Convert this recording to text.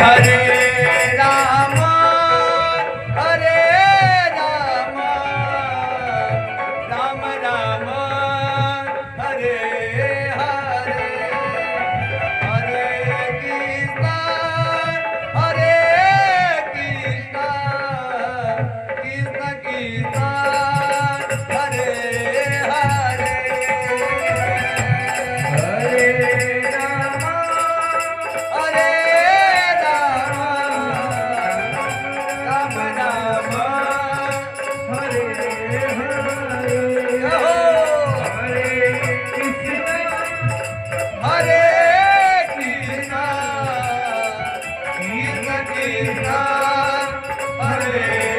Hare Ram Hare Ram Ram Ram Hare Hare Hare Krishna Krishna Krishna Hare Hare Hare Ram Hare Ram Ram Ram Hare Hare Hare Krishna Krishna Krishna Hare